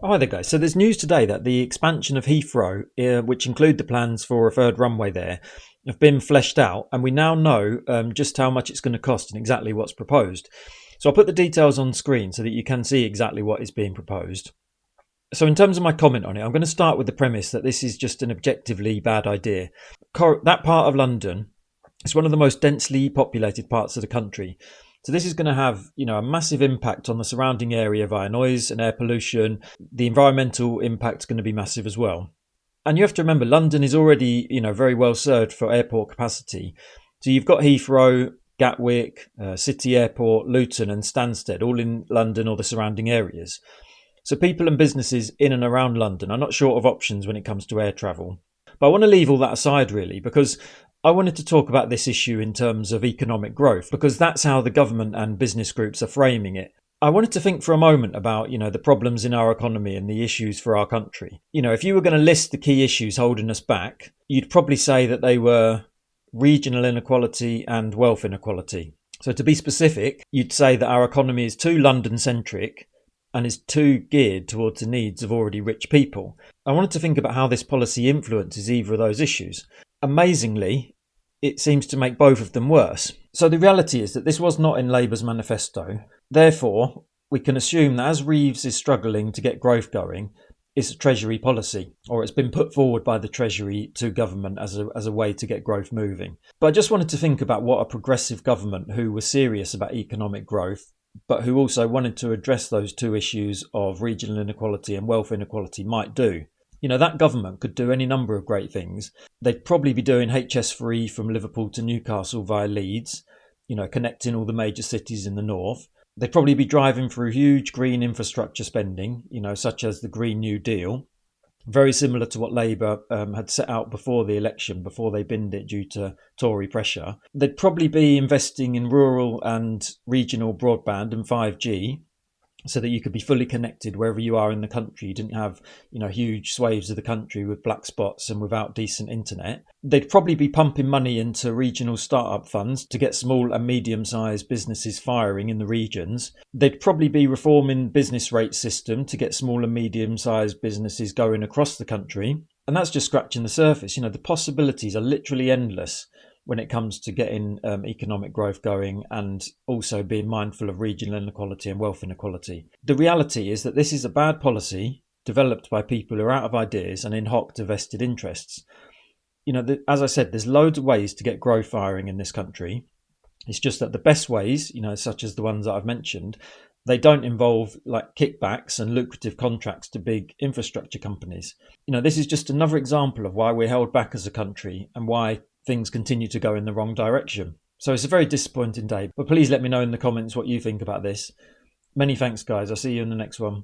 Oh, hi there, guys. So there's news today that the expansion of Heathrow, which include the plans for a third runway there, have been fleshed out, and we now know just how much it's going to cost and exactly what's proposed. So I'll put the details on screen so that you can see exactly what is being proposed. So in terms of my comment on it, I'm going to start with the premise that this is just an objectively bad idea. That part of London is one of the most densely populated parts of the country. So this is going to have, a massive impact on the surrounding area via noise and air pollution. The environmental impact is going to be massive as well. And you have to remember, London is already, very well served for airport capacity. So you've got Heathrow, Gatwick, City Airport, Luton and Stansted, all in London or the surrounding areas. So people and businesses in and around London are not short of options when it comes to air travel. But I want to leave all that aside, really, because I wanted to talk about this issue in terms of economic growth, because that's how the government and business groups are framing it. I wanted to think for a moment about, the problems in our economy and the issues for our country. If you were going to list the key issues holding us back, you'd probably say that they were regional inequality and wealth inequality. So to be specific, you'd say that our economy is too London-centric and is too geared towards the needs of already rich people. I wanted to think about how this policy influences either of those issues. Amazingly, it seems to make both of them worse. So the reality is that this was not in Labour's manifesto. Therefore, we can assume that as Reeves is struggling to get growth going, it's a Treasury policy, or it's been put forward by the Treasury to government as a way to get growth moving. But I just wanted to think about what a progressive government who was serious about economic growth, but who also wanted to address those two issues of regional inequality and wealth inequality might do. That government could do any number of great things. They'd probably be doing HS3 from Liverpool to Newcastle via Leeds, connecting all the major cities in the north. They'd probably be driving through huge green infrastructure spending, such as the Green New Deal, very similar to what Labour had set out before the election, before they binned it due to Tory pressure. They'd probably be investing in rural and regional broadband and 5G, so that you could be fully connected wherever you are in the country. You didn't have, huge swathes of the country with black spots and without decent internet. They'd probably be pumping money into regional startup funds to get small and medium-sized businesses firing in the regions. They'd probably be reforming business rate system to get small and medium-sized businesses going across the country. And that's just scratching the surface. The possibilities are literally endless when it comes to getting economic growth going and also being mindful of regional inequality and wealth inequality. The reality is that this is a bad policy developed by people who are out of ideas and in hock to vested interests. As I said, there's loads of ways to get growth firing in this country. It's just that the best ways, such as the ones that I've mentioned, they don't involve like kickbacks and lucrative contracts to big infrastructure companies. This is just another example of why we're held back as a country and why things continue to go in the wrong direction. So it's a very disappointing day, but please let me know in the comments what you think about this. Many thanks, guys. I'll see you in the next one.